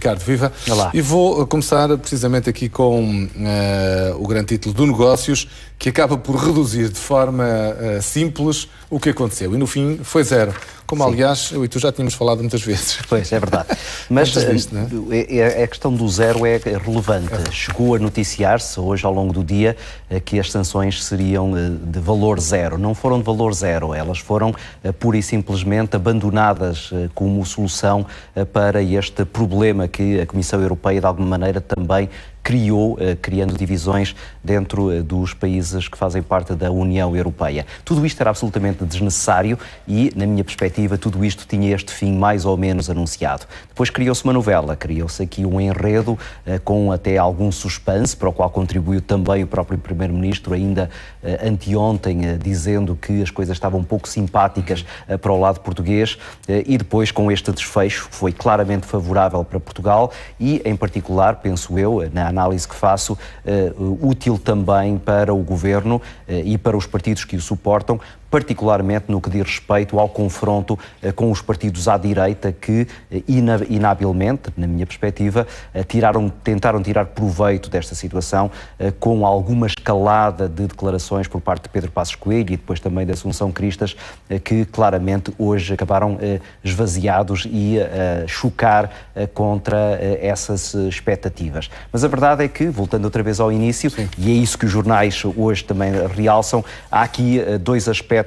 Ricardo, viva. Olá. E vou começar precisamente aqui com o grande título do Negócios, que acaba por reduzir de forma simples o que aconteceu. E no fim foi zero. Como, Sim. aliás, eu e tu já tínhamos falado muitas vezes. Pois, é verdade. Mas disto, não a questão do zero é relevante. Chegou a noticiar-se hoje, ao longo do dia, que as sanções seriam de valor zero. Não foram de valor zero, elas foram pura e simplesmente abandonadas como solução para este problema que a Comissão Europeia, de alguma maneira, também criou, criando divisões dentro dos países que fazem parte da União Europeia. Tudo isto era absolutamente desnecessário e, na minha perspectiva, tudo isto tinha este fim mais ou menos anunciado. Depois criou-se uma novela, criou-se aqui um enredo com até algum suspense, para o qual contribuiu também o próprio Primeiro-Ministro, ainda anteontem, dizendo que as coisas estavam um pouco simpáticas para o lado português, e depois com este desfecho, que foi claramente favorável para Portugal e, em particular, penso eu, na análise que faço, útil também para o Governo e para os partidos que o suportam, particularmente no que diz respeito ao confronto com os partidos à direita que, inabilmente, na minha perspectiva, tentaram tirar proveito desta situação com alguma escalada de declarações por parte de Pedro Passos Coelho e depois também de Assunção Cristas, que claramente hoje acabaram esvaziados e chocar contra essas expectativas. Mas a verdade é que, voltando outra vez ao início, Sim. e é isso que os jornais hoje também realçam, há aqui dois aspectos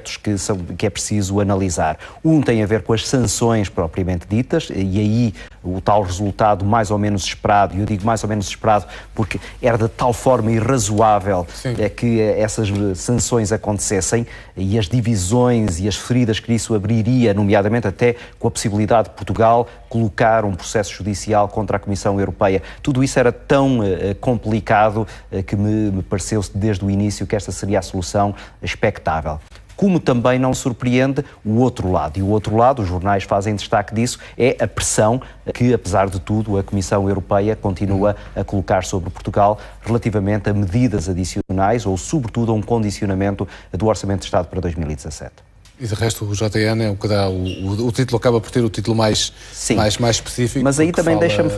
que é preciso analisar. Um tem a ver com as sanções propriamente ditas, e aí o tal resultado mais ou menos esperado, e eu digo mais ou menos esperado porque era de tal forma irrazoável que essas sanções acontecessem, e as divisões e as feridas que isso abriria, nomeadamente até com a possibilidade de Portugal colocar um processo judicial contra a Comissão Europeia. Tudo isso era tão complicado que me pareceu desde o início que esta seria a solução expectável. Como também não surpreende o outro lado. E o outro lado, os jornais fazem destaque disso, é a pressão que, apesar de tudo, a Comissão Europeia continua a colocar sobre Portugal relativamente a medidas adicionais ou, sobretudo, a um condicionamento do Orçamento de Estado para 2017. E de resto o JN é o que dá, o título acaba por ter o título mais específico. Mas aí também deixa-me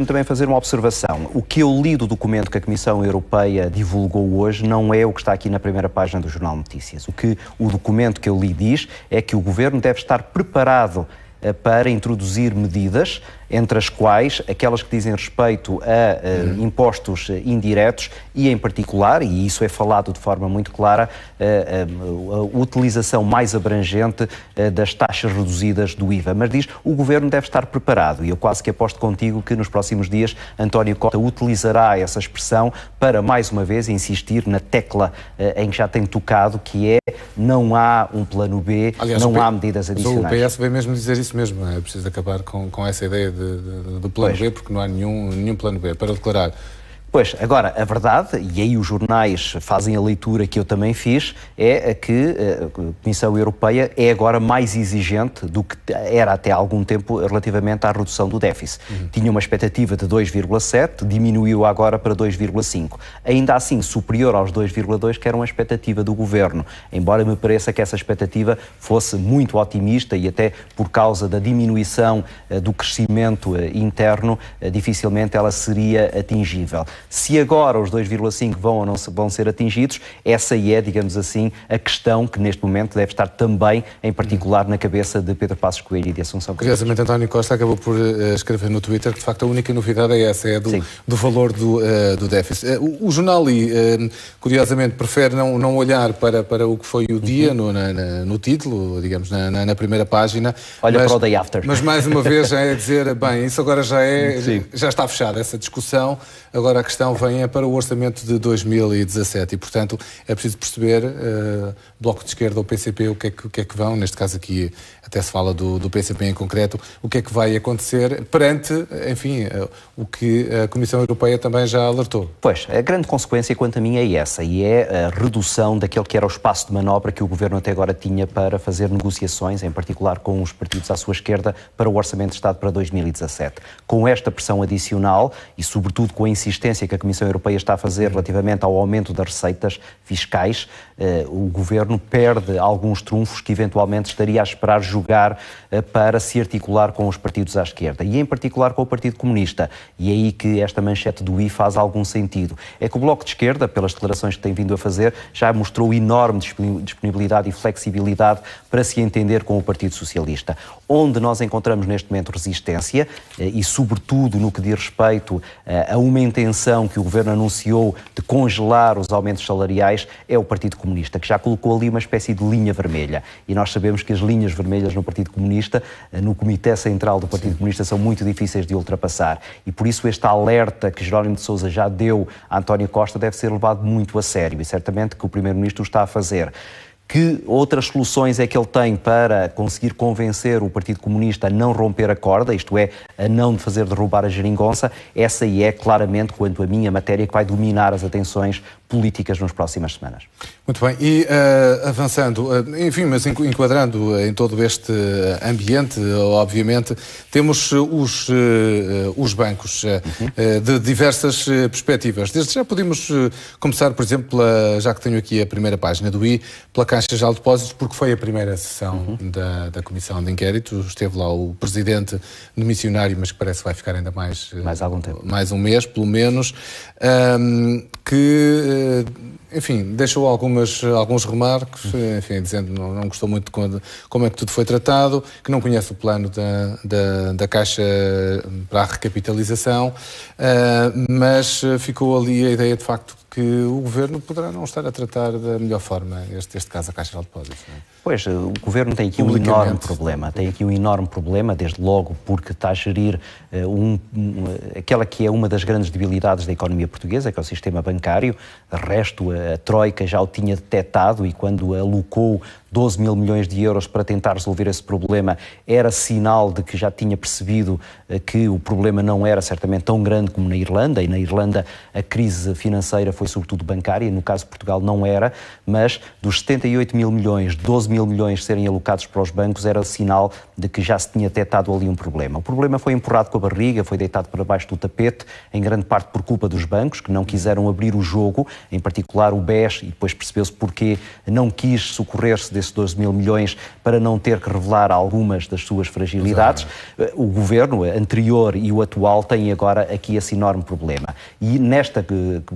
também fazer uma observação. O que eu li do documento que a Comissão Europeia divulgou hoje não é o que está aqui na primeira página do Jornal Notícias. O que o documento que eu li diz é que o Governo deve estar preparado para introduzir medidas, entre as quais aquelas que dizem respeito a impostos indiretos e, em particular, e isso é falado de forma muito clara, a utilização mais abrangente das taxas reduzidas do IVA. Mas diz, o Governo deve estar preparado, e eu quase que aposto contigo que nos próximos dias António Costa utilizará essa expressão para, mais uma vez, insistir na tecla em que já tem tocado, que é não há um plano B, aliás, não há medidas adicionais. O PS vem mesmo dizer isso mesmo, é preciso acabar com essa ideia do plano B, porque não há nenhum plano B para declarar. Pois, agora, a verdade, e aí os jornais fazem a leitura que eu também fiz, é que a Comissão Europeia é agora mais exigente do que era até há algum tempo relativamente à redução do déficit. Tinha uma expectativa de 2,7, diminuiu agora para 2,5. Ainda assim, superior aos 2,2, que era uma expectativa do Governo. Embora me pareça que essa expectativa fosse muito otimista e até por causa da diminuição do crescimento interno, dificilmente ela seria atingível. Se agora os 2,5 vão ou não vão ser atingidos, essa é, digamos assim, a questão que neste momento deve estar também, em particular, na cabeça de Pedro Passos Coelho e de Assunção Cristas. Curiosamente, António Costa acabou por escrever no Twitter que, de facto, a única novidade é essa, é do valor do déficit. O jornal, curiosamente, prefere não olhar para o que foi o dia no título, digamos, na primeira página. Olha para o day after. Mas, mais uma vez, já é dizer, bem, isso agora já está fechado, essa discussão. Agora a questão vem para o orçamento de 2017 e, portanto, é preciso perceber, Bloco de Esquerda ou PCP, o que é que vão, neste caso aqui até se fala do PCP em concreto, o que é que vai acontecer perante, enfim, o que a Comissão Europeia também já alertou. Pois, a grande consequência quanto a mim é essa, e é a redução daquele que era o espaço de manobra que o Governo até agora tinha para fazer negociações, em particular com os partidos à sua esquerda, para o Orçamento de Estado para 2017. Com esta pressão adicional e, sobretudo, com a insistência denúncia que a Comissão Europeia está a fazer relativamente ao aumento das receitas fiscais, o Governo perde alguns trunfos que eventualmente estaria a esperar jogar para se articular com os partidos à esquerda, e em particular com o Partido Comunista. E é aí que esta manchete do I faz algum sentido. É que o Bloco de Esquerda, pelas declarações que tem vindo a fazer, já mostrou enorme disponibilidade e flexibilidade para se entender com o Partido Socialista. Onde nós encontramos neste momento resistência, e sobretudo no que diz respeito a uma intenção que o Governo anunciou de congelar os aumentos salariais, é o Partido Comunista, que já colocou ali uma espécie de linha vermelha. E nós sabemos que as linhas vermelhas no Partido Comunista, no Comitê Central do Partido Comunista, são muito difíceis de ultrapassar. E por isso este alerta que Jerónimo de Sousa já deu a António Costa deve ser levado muito a sério, e certamente que o Primeiro-Ministro o está a fazer. Que outras soluções é que ele tem para conseguir convencer o Partido Comunista a não romper a corda, isto é, a não fazer derrubar a geringonça? Essa aí é claramente, quanto a mim, a matéria que vai dominar as atenções políticas nas próximas semanas. Muito bem, e avançando, enfim, mas enquadrando em todo este ambiente, obviamente, temos os bancos de diversas perspectivas. Desde já podemos começar, por exemplo, já que tenho aqui a primeira página do I, pela Caixa Geral de Depósitos, porque foi a primeira sessão da Comissão de Inquérito. Esteve lá o Presidente no missionário, mas que parece que vai ficar ainda mais algum tempo. Mais um mês, pelo menos, enfim, deixou alguns remarques, enfim, dizendo que não gostou muito de como é que tudo foi tratado, que não conhece o plano da Caixa para a recapitalização, mas ficou ali a ideia, de facto, que o Governo poderá não estar a tratar da melhor forma este caso da Caixa Geral de Depósitos. Não é? Pois, o Governo tem aqui um enorme problema. Tem aqui um enorme problema, desde logo porque está a gerir aquela que é uma das grandes debilidades da economia portuguesa, que é o sistema bancário. De resto, a Troika já o tinha detectado, e quando alocou 12 mil milhões de euros para tentar resolver esse problema, era sinal de que já tinha percebido que o problema não era certamente tão grande como na Irlanda, e na Irlanda a crise financeira foi sobretudo bancária, no caso de Portugal não era, mas dos 78 mil milhões, 12 mil milhões serem alocados para os bancos era sinal de que já se tinha detectado ali um problema. O problema foi empurrado com a barriga, foi deitado para baixo do tapete, em grande parte por culpa dos bancos, que não quiseram abrir o jogo, em particular o BES, e depois percebeu-se porque não quis socorrer-se desses 12 mil milhões para não ter que revelar algumas das suas fragilidades. O Governo anterior e o atual têm agora aqui esse enorme problema. E nesta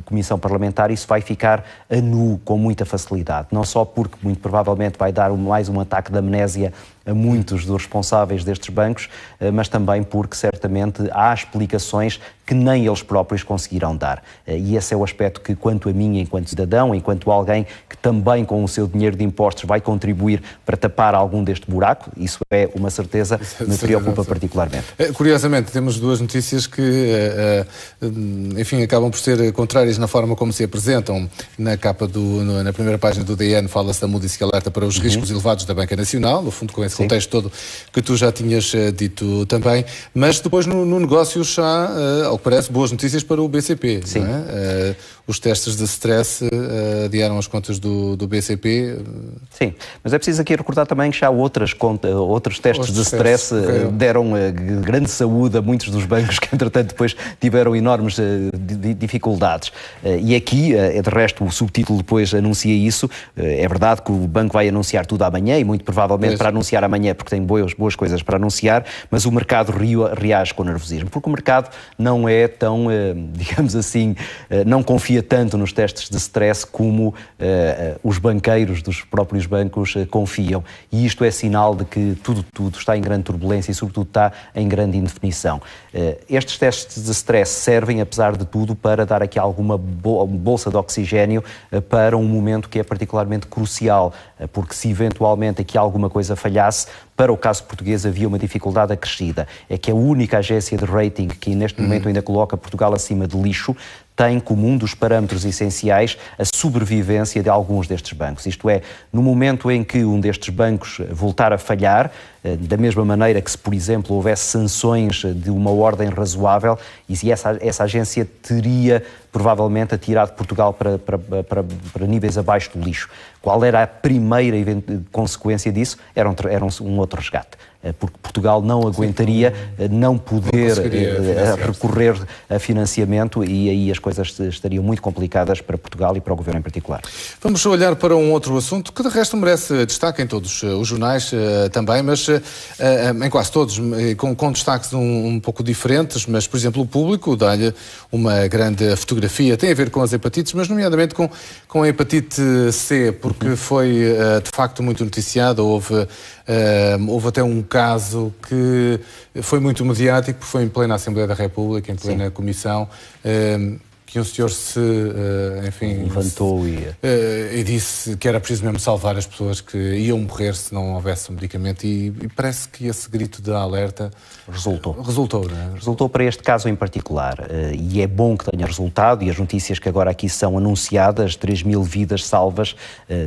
Comissão Parlamentar isso vai ficar a nu com muita facilidade. Não só porque muito provavelmente vai dar mais um ataque de amnésia a muitos dos responsáveis destes bancos, mas também porque certamente há explicações que nem eles próprios conseguirão dar. E esse é o aspecto que, quanto a mim, enquanto cidadão, enquanto alguém que também com o seu dinheiro de impostos vai contribuir para tapar algum deste buraco, isso é uma certeza que me preocupa particularmente. Curiosamente, temos duas notícias que, enfim, acabam por ser contrárias na forma como se apresentam. Na capa na primeira página do DN fala-se da Moody's que alerta para os riscos elevados da Banca Nacional, no fundo com esse contexto todo que tu já tinhas dito também, mas depois no negócio já, ao que parece, boas notícias para o BCP. Sim. Não é? Os testes de stress adiaram as contas do BCP. Sim, mas é preciso aqui recordar também que já outros testes de stress deram grande saúde a muitos dos bancos que, entretanto, depois tiveram enormes dificuldades. E aqui, de resto, o subtítulo depois anuncia isso. É verdade que o banco vai anunciar tudo amanhã, e muito provavelmente para anunciar amanhã, porque tem boas coisas para anunciar, mas o mercado reage com nervosismo, porque o mercado não é tão, digamos assim, não confia tanto nos testes de stress como os banqueiros dos próprios bancos confiam. E isto é sinal de que tudo está em grande turbulência e, sobretudo, está em grande indefinição. Estes testes de stress servem, apesar de tudo, para dar aqui alguma bolsa de oxigénio para um momento que é particularmente crucial, porque se eventualmente aqui alguma coisa falhasse, para o caso português havia uma dificuldade acrescida. É que a única agência de rating que neste momento ainda coloca Portugal acima de lixo tem como um dos parâmetros essenciais a sobrevivência de alguns destes bancos. Isto é, no momento em que um destes bancos voltar a falhar, da mesma maneira que se, por exemplo, houvesse sanções de uma ordem razoável, e essa agência teria provavelmente a tirar de Portugal para níveis abaixo do lixo. Qual era a primeira consequência disso? Era um outro resgate. Porque Portugal não aguentaria não poder recorrer a financiamento, e aí as coisas estariam muito complicadas para Portugal e para o Governo em particular. Vamos olhar para um outro assunto que de resto merece destaque em todos os jornais também, mas em quase todos, com destaques um pouco diferentes, mas por exemplo o Público dá-lhe uma grande fotografia, tem a ver com as hepatites, mas nomeadamente com a hepatite C, porque foi de facto muito noticiada, houve até um caso que foi muito mediático, porque foi em plena Assembleia da República, em plena Comissão, que um senhor levantou e disse que era preciso mesmo salvar as pessoas que iam morrer se não houvesse um medicamento, e parece que esse grito de alerta resultou, não é? Resultou para este caso em particular, e é bom que tenha resultado, e as notícias que agora aqui são anunciadas, 3.000 vidas salvas,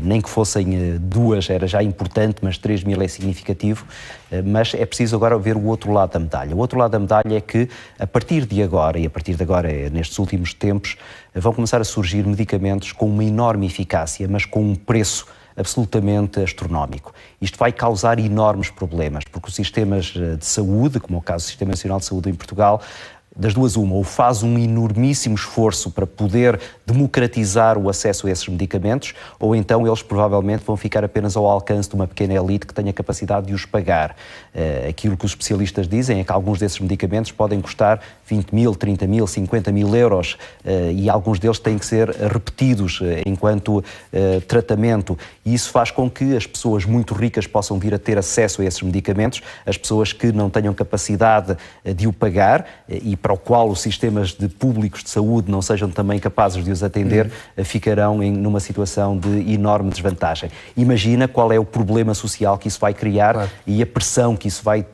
nem que fossem 2 era já importante, mas 3.000 é significativo, mas é preciso agora ver o outro lado da medalha. O outro lado da medalha é que, a partir de agora, nestes últimos tempos, vão começar a surgir medicamentos com uma enorme eficácia, mas com um preço absolutamente astronómico. Isto vai causar enormes problemas, porque os sistemas de saúde, como é o caso do Sistema Nacional de Saúde em Portugal, das duas uma, ou faz um enormíssimo esforço para poder democratizar o acesso a esses medicamentos, ou então eles provavelmente vão ficar apenas ao alcance de uma pequena elite que tenha capacidade de os pagar. Aquilo que os especialistas dizem é que alguns desses medicamentos podem custar 20.000, 30.000, 50.000 euros, e alguns deles têm que ser repetidos enquanto tratamento. E isso faz com que as pessoas muito ricas possam vir a ter acesso a esses medicamentos, as pessoas que não tenham capacidade de o pagar e para o qual os sistemas públicos de saúde não sejam também capazes de os atender, ficarão numa situação de enorme desvantagem. Imagina qual é o problema social que isso vai criar e a pressão que isso vai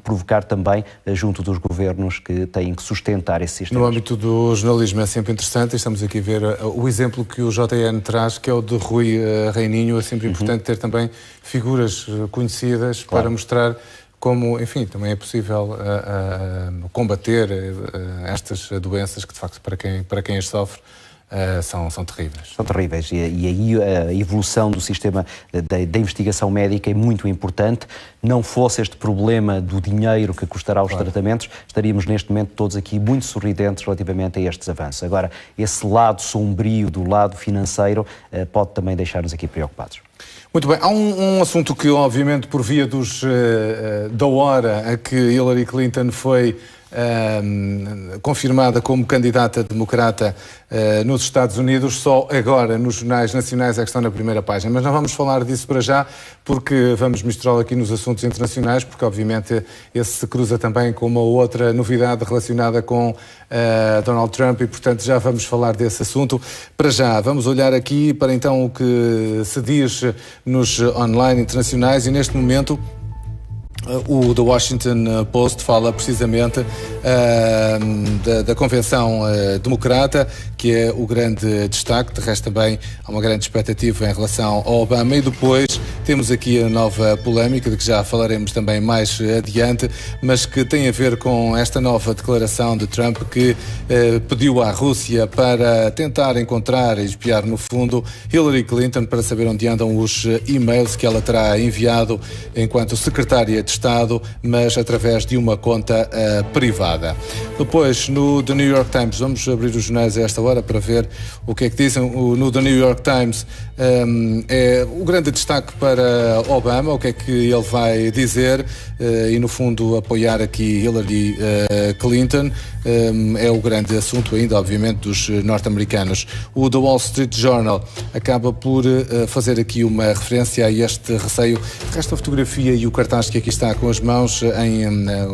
provocar também junto dos governos que têm que sustentar esse sistema. No âmbito do jornalismo é sempre interessante, e estamos aqui a ver o exemplo que o JN traz, que é o de Rui Reininho. É sempre importante ter também figuras conhecidas para mostrar como, enfim, também é possível combater estas doenças que, de facto, para quem as sofre, são terríveis. São terríveis, e aí a evolução do sistema da investigação médica é muito importante. Não fosse este problema do dinheiro que custará os tratamentos, estaríamos neste momento todos aqui muito sorridentes relativamente a estes avanços. Agora, esse lado sombrio do lado financeiro pode também deixar-nos aqui preocupados. Muito bem, há um assunto que, obviamente, por via da hora a que Hillary Clinton foi confirmada como candidata democrata nos Estados Unidos, só agora nos jornais nacionais é que estão na primeira página. Mas não vamos falar disso para já, porque vamos misturá-lo aqui nos assuntos internacionais, porque obviamente esse se cruza também com uma outra novidade relacionada com Donald Trump, e portanto já vamos falar desse assunto. Para já, vamos olhar aqui para então o que se diz nos online internacionais, e neste momento o The Washington Post fala precisamente da Convenção Democrata, que é o grande destaque. De resto, também há uma grande expectativa em relação ao Obama. E depois temos aqui a nova polémica, de que já falaremos também mais adiante, mas que tem a ver com esta nova declaração de Trump, que pediu à Rússia para tentar encontrar e espiar, no fundo, Hillary Clinton, para saber onde andam os e-mails que ela terá enviado enquanto secretária de Estado, mas através de uma conta privada. Depois, no The New York Times, vamos abrir os jornais a esta hora para ver o que é que dizem. No The New York Times é o grande destaque para Obama, o que é que ele vai dizer, e no fundo apoiar aqui Hillary Clinton é o grande assunto ainda, obviamente, dos norte-americanos. O The Wall Street Journal acaba por fazer aqui uma referência a este receio. Esta fotografia e o cartaz que aqui está com as mãos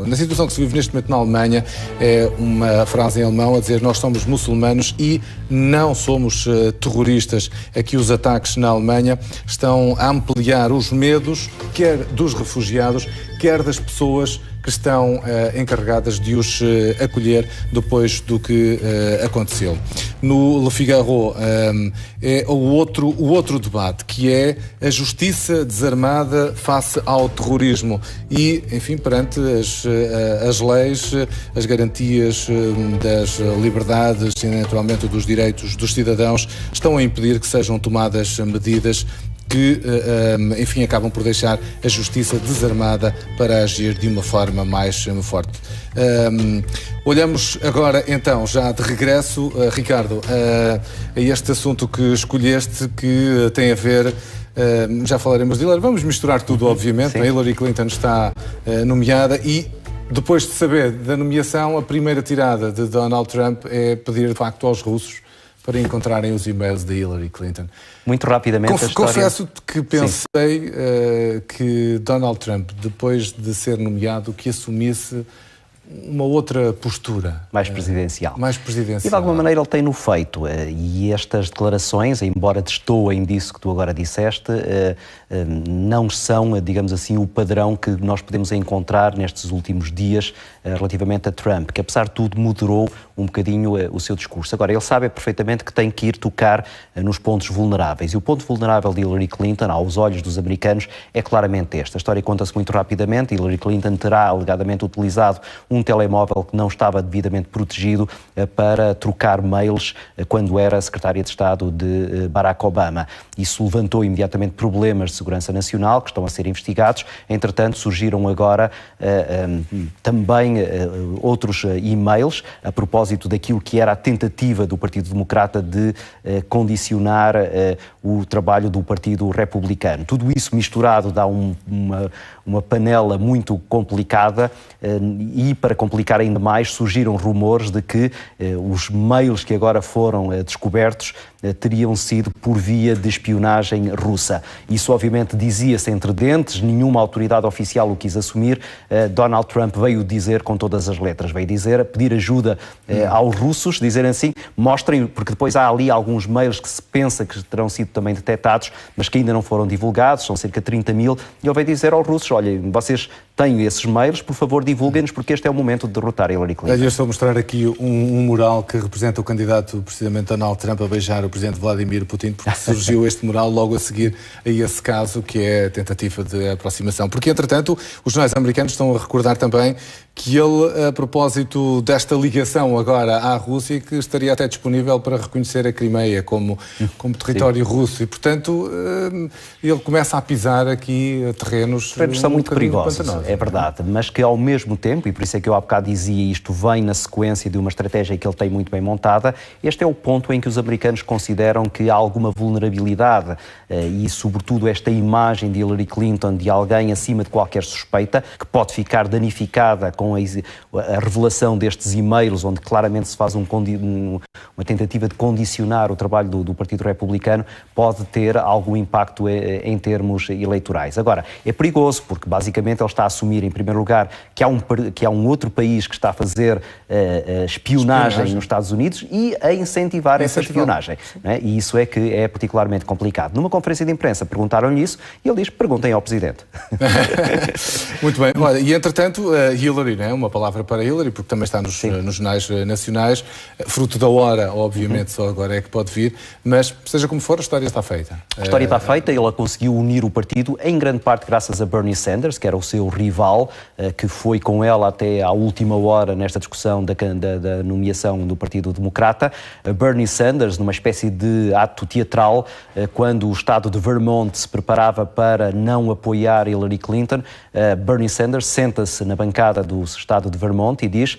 na situação que se vive neste momento na Alemanha é uma frase em alemão a dizer: nós somos muçulmanos e não somos terroristas. Aqui os ataques na Alemanha estão a ampliar os medos, quer dos refugiados, quer das pessoas que estão encarregadas de os acolher depois do que aconteceu. No Le Figaro é o outro debate, que é a justiça desarmada face ao terrorismo e, enfim, perante as leis, as garantias das liberdades e, naturalmente, dos direitos dos cidadãos estão a impedir que sejam tomadas medidas que, enfim, acabam por deixar a justiça desarmada para agir de uma forma mais forte. Olhamos agora, então, já de regresso, Ricardo, a este assunto que escolheste, que tem a ver, já falaremos de Hillary, vamos misturar tudo, obviamente. A Hillary Clinton está nomeada e, depois de saber da nomeação, a primeira tirada de Donald Trump é pedir, de facto, aos russos para encontrarem os e-mails de Hillary Clinton. Muito rapidamente a história... Confesso-te que pensei que Donald Trump, depois de ser nomeado, que assumisse uma outra postura. Mais presidencial. Mais presidencial. E de alguma maneira ele tem-no feito. E estas declarações, embora destoem disso que tu agora disseste, não são, digamos assim, o padrão que nós podemos encontrar nestes últimos dias relativamente a Trump, que apesar de tudo moderou um bocadinho o seu discurso. Agora, ele sabe perfeitamente que tem que ir tocar nos pontos vulneráveis. E o ponto vulnerável de Hillary Clinton, aos olhos dos americanos, é claramente este. A história conta-se muito rapidamente. Hillary Clinton terá alegadamente utilizado um telemóvel que não estava devidamente protegido para trocar mails quando era secretária de Estado de Barack Obama. Isso levantou imediatamente problemas de segurança nacional que estão a ser investigados. Entretanto, surgiram agora também outros e-mails a propósito daquilo que era a tentativa do Partido Democrata de condicionar o trabalho do Partido Republicano. Tudo isso misturado dá uma panela muito complicada e, para complicar ainda mais, surgiram rumores de que os mails que agora foram descobertos teriam sido por via de espionagem russa. Isso, obviamente, dizia-se entre dentes, nenhuma autoridade oficial o quis assumir. Donald Trump veio dizer com todas as letras, veio dizer, pedir ajuda aos russos, dizerem assim, mostrem, porque depois há ali alguns mails que se pensa que terão sido também detectados, mas que ainda não foram divulgados, são cerca de 30 mil, e ele veio dizer aos russos, olhem, vocês têm esses mails, por favor divulguem-nos, porque este é o momento de derrotar Hillary Clinton. Eu estou a mostrar aqui um mural que representa o candidato, precisamente, Donald Trump, a beijar o presidente Vladimir Putin, porque surgiu este mural logo a seguir a esse caso, que é a tentativa de aproximação. Porque, entretanto, os jornais americanos estão a recordar também que ele, a propósito desta ligação agora à Rússia, que estaria até disponível para reconhecer a Crimeia como território russo. E, portanto, ele começa a pisar aqui terrenos são muito perigosos, é verdade, mas que ao mesmo tempo, e por isso é que eu há bocado dizia, isto vem na sequência de uma estratégia que ele tem muito bem montada, este é o ponto em que os americanos consideram que há alguma vulnerabilidade e, sobretudo, esta imagem de Hillary Clinton, de alguém acima de qualquer suspeita, que pode ficar danificada com a revelação destes e-mails, onde claramente se faz uma tentativa de condicionar o trabalho do Partido Republicano, pode ter algum impacto em termos eleitorais. Agora, é perigoso, porque basicamente ele está a assumir, em primeiro lugar, que há um outro país que está a fazer espionagem nos Estados Unidos e a incentivar essa espionagem. Né? E isso é que é particularmente complicado. Numa conferência de imprensa perguntaram-lhe isso e ele diz, perguntem ao Presidente. Muito bem. Olha, e entretanto, Hillary, né? Uma palavra para Hillary, porque também está nos jornais nacionais, fruto da hora, obviamente, só agora é que pode vir, mas seja como for, a história está feita. A história está feita, ele conseguiu unir o partido, em grande parte graças a Bernie Sanders, que era o seu rival, que foi com ela até à última hora nesta discussão da nomeação do Partido Democrata. Bernie Sanders, numa espécie de ato teatral, quando o estado de Vermont se preparava para não apoiar Hillary Clinton, Bernie Sanders senta-se na bancada do estado de Vermont e diz,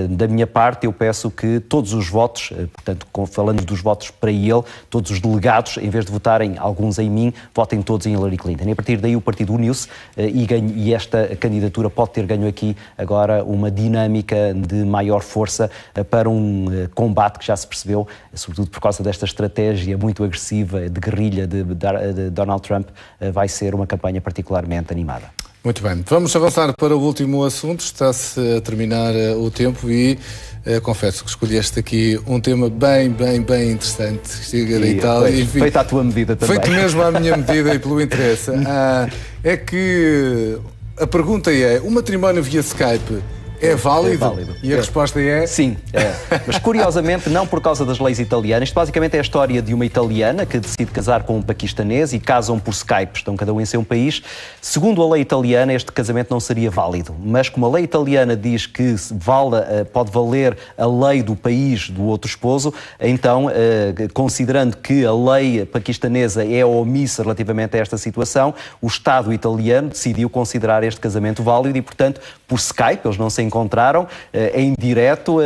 da minha parte eu peço que todos os votos, portanto falando dos votos para ele, todos os delegados, em vez de votarem alguns em mim, votem todos em Hillary Clinton. E a partir daí o partido uniu-se e esta candidatura pode ter ganho aqui agora uma dinâmica de maior força para um combate que já se percebeu, sobretudo por causa desta estratégia muito agressiva de guerrilha de Donald Trump, vai ser uma campanha particularmente animada. Muito bem, vamos avançar para o último assunto, está-se a terminar o tempo e confesso que escolheste aqui um tema bem interessante. Feito à tua medida também. Feito mesmo à minha medida e pelo interesse. É que A pergunta é, o matrimónio via Skype é válido? É válido. E a resposta é... Sim, é. Mas curiosamente não por causa das leis italianas. Isto basicamente é a história de uma italiana que decide casar com um paquistanês e casam por Skype, estão cada um em seu país. Segundo a lei italiana, este casamento não seria válido. Mas como a lei italiana diz que pode valer a lei do país do outro esposo, então, considerando que a lei paquistanesa é omissa relativamente a esta situação, o Estado italiano decidiu considerar este casamento válido e, portanto, por Skype, eles não se encontraram, em direto,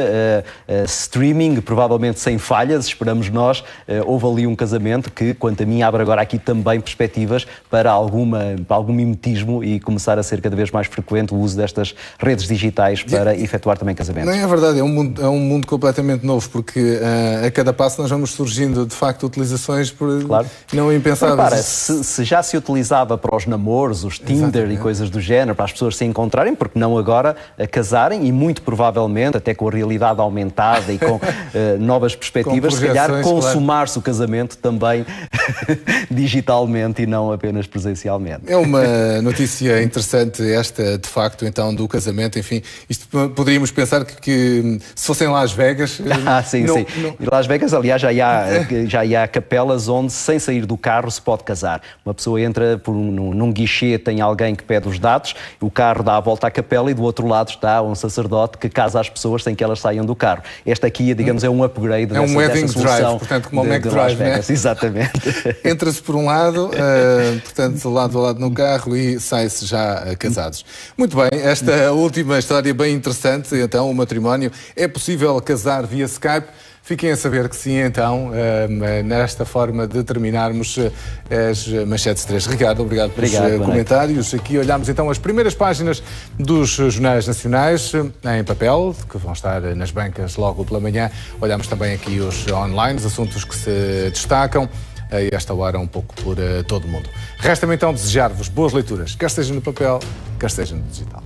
streaming, provavelmente sem falhas, esperamos nós, houve ali um casamento que, quanto a mim, abre agora aqui também perspectivas para algum mimetismo e começar a ser cada vez mais frequente o uso destas redes digitais para efetuar também casamentos. Não é verdade, é um mundo completamente novo, porque a cada passo nós vamos surgindo, de facto, utilizações claro. Não impensáveis. Repara, se já se utilizava para os namoros, os Tinder Exatamente. E coisas do género, para as pessoas se encontrarem, porque não agora casarem e muito provavelmente, até com a realidade aumentada e com novas perspectivas, se calhar consumar-se o casamento também digitalmente e não apenas presencialmente. É uma notícia interessante esta, de facto, então, do casamento. Enfim, isto poderíamos pensar que se fosse em Las Vegas... sim. Em Las Vegas, aliás, já há capelas onde, sem sair do carro, se pode casar. Uma pessoa entra num guichê, tem alguém que pede os dados, o carro dá a volta à capela e do outro lado está um sacerdote que casa as pessoas sem que elas saiam do carro. Esta aqui, digamos, é um upgrade dessa solução. É um wedding drive, portanto, como o Mac Drive, né? Exatamente. Entra-se por um lado, portanto, lado a lado no carro e sai-se já casados. Muito bem, esta última história bem interessante, então, o matrimónio. É possível casar via Skype? Fiquem a saber que sim, então, nesta forma de terminarmos as manchetes 3. Ricardo, obrigado pelos comentários. Aqui olhamos então as primeiras páginas dos jornais nacionais em papel, que vão estar nas bancas logo pela manhã. Olhamos também aqui os online, os assuntos que se destacam a esta hora um pouco por todo o mundo. Resta-me então desejar-vos boas leituras, quer seja no papel, quer seja no digital.